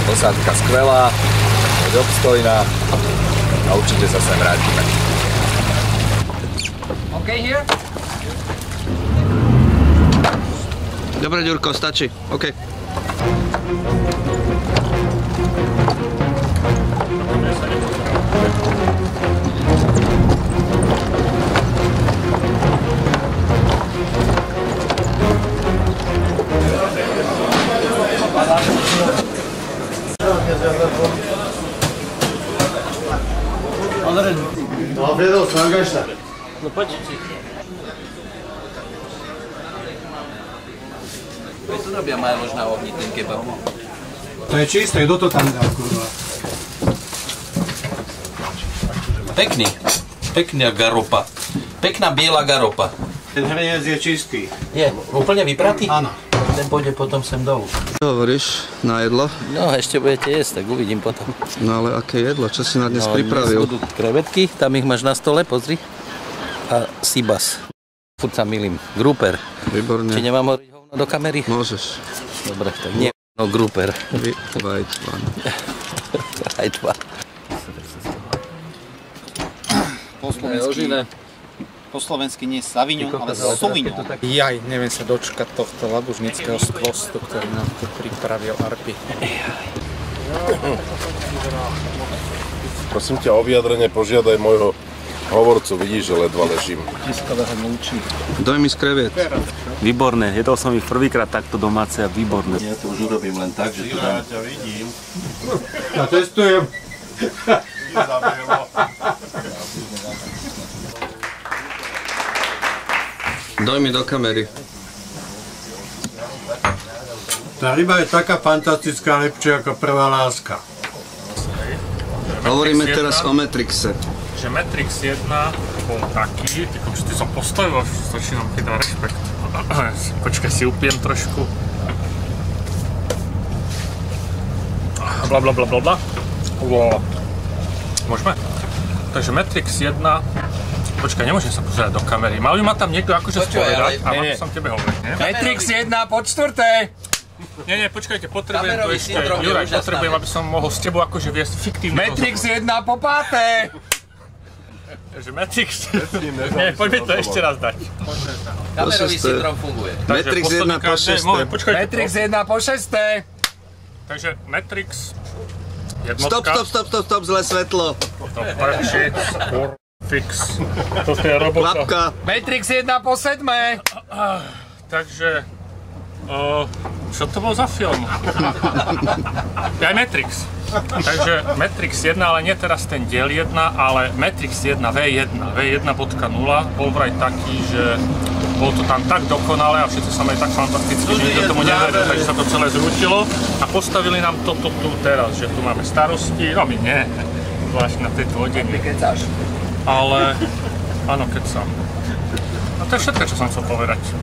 Posádka skvelá, obstojná a určite sa sem vrátime. OK here? Dobre, Ďurko, stačí. OK. Afiyet olsun arkadaşlar. Co robia Majloš na ohni ten kebab? To je čisté, kto to tam dal, kurva? Pekná garopa. Pekná biela garopa. Ten hranec je čistý. Je, úplne vypratý? Áno. Ten pôjde potom sem dolu. Čo hovoríš na jedlo? No, ešte budete jesť, tak uvidím potom. No ale aké jedlo? Čo si na dnes pripravil? Dnes budú krevetky, tam ich máš na stole, pozri. A sibas. Furt sa milím. Grouper. Výborne. Či nemám hovoriť hovno do kamery? Môžeš. Dobre, tak nie. No, grouper. Vajtvan. Vajtvan. Po slovensky nie Savignon, ale Sauvignon. Jaj, neviem sa dočkať tohto labužnického skvostu, ktorý nám tu pripravil Arpi. Prosím ťa o vyjadrenie, požiadaj môjho hovorcu, vidíš, že ledva ležím. Tiskového mlčí. Dojmy z kreviet. Výborné, jedol som ich prvýkrát takto domáce a výborné. Ja to už urobím len tak, že to dám. Ja ťa vidím. Ja testujem. Dojmy do kamery. Tá ryba je taká fantastická, lepšia ako prvá láska. Hovoríme teraz o Matrixe. Že Matrix 1 bol taký, ty som postavil, začínam ti dať rešpekt. Počkaj, si upijem trošku. Blablabla. Môžeme? Takže Matrix 1... Počkaj, nemôžem sa pozerať do kamery. Mal by ma tam niekto akože spovedať a mám som tebe hovoriť, nie? Matrix 1 po štvrté! Nie, počkajte, potrebujem to ešte. Juraj, potrebujem, aby som mohol s tebou akože viesť fiktívny Matrix 1 po páté! Takže Matrix... Nie, poďme to ešte raz dať. Kamerový syndrom funguje. Matrix 1 po 6. Matrix 1 po šesté! Takže Matrix jednotka... Stop, zlé svetlo. To prčic, fix. To je robota. Klapka. Matrix 1 po sedmé! Takže... čo to bol za film? Aj Matrix. Takže Matrix 1, ale nie teraz ten diel 1, ale Matrix 1 V1. V1.0 bol vraj taký, že bolo to tam tak dokonalé a všetci sa mali tak fantasticky, že nikto tomu neveril, takže sa to celé zrútilo a postavili nám toto tu teraz, že tu máme starosti, no my nie, zvlášť na tejto hodine. Ty kecáš. Ale áno, kecam. A to je všetko, čo som chcel povedať.